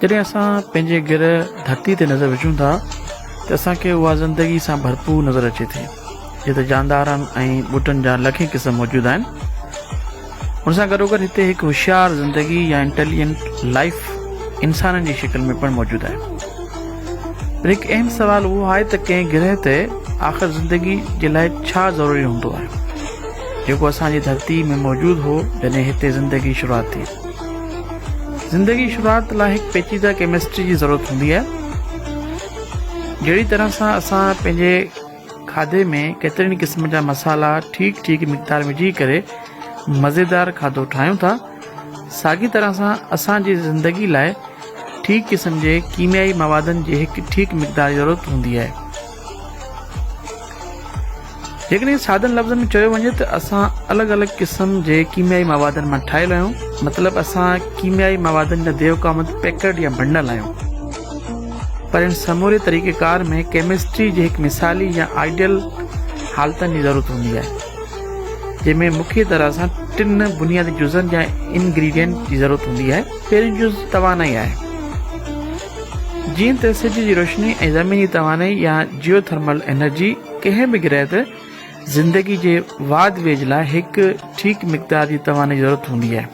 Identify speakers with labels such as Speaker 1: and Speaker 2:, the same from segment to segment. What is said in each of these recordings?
Speaker 1: जॾहिं असां पंहिंजे ग्रह धरती ते नज़र विझूं था त असांखे उहा ज़िंदगी सां भरपूर नज़र अचे थी, जिते जानदारनि ऐं ॿूटनि जा लखे क़िस्म मौजूदु आहिनि। हुन सां गॾोगॾु हिते हिकु होशियारु ज़िंदगी या इंटेलिजेंट लाइफ इंसाननि जी शिकिल में पिणु मौजूदु आहे। पर हिकु अहम सुवाल उहो आहे त कंहिं ग्रह ते आख़िर ज़िंदगी जे लाइ छा ज़रूरी हूंदो आहे, जेको असांजी धरती में मौजूदु हो जॾहिं हिते ज़िंदगी शुरूआति थी। ज़िंदगी शुरूआत लाइ हिकु पेचीदा केमिस्ट्री जी ज़रूरत हूंदी आहे। जहिड़ी तरह सां असां पंहिंजे खाधे में केतिरनि क़िस्म जा मसाला ठीक मिक़दार विझी करे मज़ेदार खाधो ठाहियूं था, साॻी तरह सां असांजी ज़िंदगी लाइ ठीक क़िस्म जे कीमियाई मवादनि जी हिकु ठीक मिक़दार जी ज़रूरत हूंदी आहे। जेकॾहिं सादनि लफ़्ज़नि में चयो वञे त असां अलॻि अलॻि क़िस्म जे कीमियाई मवादनि मां ठाहियल आहियूं, मतिलबु असां कीमियाई मवादनि जा देवकामत पैकेट या बंडल आहियूं। पर इन समूरे तरीक़ेकार में केमिस्ट्री जे हिकु मिसाली या आइडियल हालतनि जी ज़रूरत हूंदी आहे, जंहिंमें मुख्य तरह सां 3 बुनियादी जुज़नि या इंग्रीडियंट जी ज़रूरत हूंदी आहे। पहिरीं जुज़ तवानाई आहे। जीअं त सिज जी रोशनी ऐं ज़मीनी तवानाई या जियोथर्मल एनर्जी कंहिं बि ग्रह ते ज़िंदगी जे वाद वेज लाइ हिकु ठीक मिक़दार जी तवानाई जी ज़रूरत हूंदी आहे।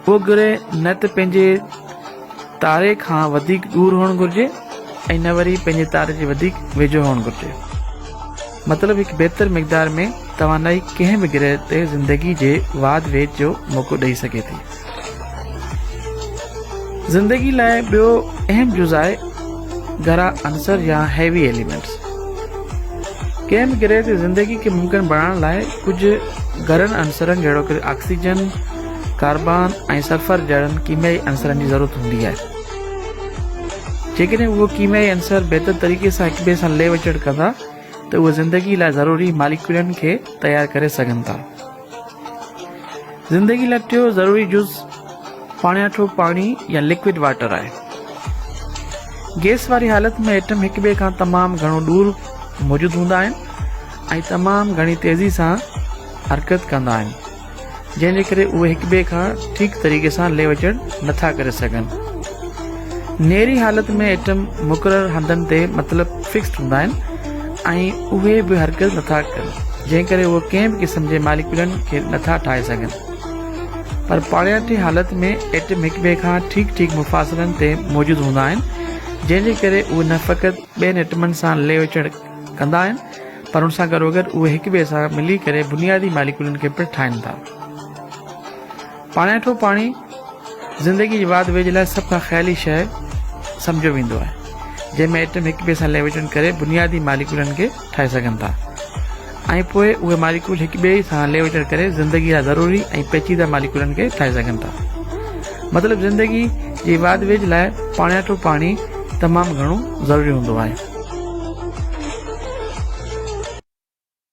Speaker 1: उहो ग्रह न त पंहिंजे तारे खां वधीक दूर हुअणु घुरिजे ऐं न वरी पंहिंजे तारे जे वधीक वेझो हुअणु घुरिजे। मतिलबु हिकु बहितर मिक़दार में तवानाई कंहिं बि ग्रह ते ज़िंदगी जे वाद वेज जो मौक़ो ॾेई सघे थी। ज़िंदगी लाइ ॿियो अहम जुज़ आहे गहरा अंसर या हैवी एलिमेंट्स। कंहिं बि ग्रह ते ज़िंदगी खे मुमकिन बणाइण लाइ कुझु गहरनि अंसरनि जहिड़ो कि ऑक्सीजन, कार्बन ऐं सल्फर जहिड़नि कीमियाई अंसरनि जी ज़रूरत हूंदी आहे। जेकॾहिं उहो कीमियाई अंसर बहितर तरीक़े सां हिक ॿिए सां ले विचड़ कंदा त उहे ज़िंदगी लाइ ज़रूरी मालिक्यूलनि खे तयारु करे सघनि था। ज़िंदगी लाइ टियों ज़रूरी जुज़ पाणियाठो पाणी या लिक्विड वाटर आहे। गैस वारी हालत में एटम हिक ॿिए खां तमामु घणो दूर मौजूदु हूंदा आहिनि ऐं तमामु घणी तेज़ी सां हरकत कंदा आहिनि, जंहिंजे करे उहे हिक ॿिए खां ठीक तरीक़े सां ले विचड़ नथा करे सघनि। नेरी हालत में एटम मुक़ररु हंधनि ते मतिलबु फिक्स्ड हूंदा आहिनि ऐं उहे बि हरकत नथा कनि, जंहिं करे उहे कंहिं बि क़िस्म जे मालिक्यूलनि खे नथा ठाहे सघनि। पर पाणियाठी हालत में एटम हिक ॿिए खां ठीक मुफ़ासिलनि ते मौजूदु हूंदा आहिनि, जंहिंजे करे उहे न फ़क़ति ॿियनि एटमनि सां ले विचड़ कंदा आहिनि, पर उन सां गॾोगॾु उहे हिक ॿिए सां मिली करे बुनियादी मालिक्यूलनि खे पिणु ठाहिनि था। पाणियाठो पाणी ज़िंदगी जी वाद वेज लाइ सभ खां ख़्याली शइ सम्झो वेंदो आहे, जंहिंमें एटम हिक ॿिए सां ले विचड़ करे बुनियादी मालिक्यूलनि खे ठाहे सघनि था ऐं पोइ उहे मालिक्यूल हिक ॿिए सां ले विचड़ करे ज़िंदगी जा ज़रूरी ऐं पेचीदा मालिक्यूलनि खे ठाहे सघनि था। मतिलबु ज़िंदगी जी वाद वेज लाइ पाणियाठो पाणी तमामु घणो ज़रूरी हूंदो आहे।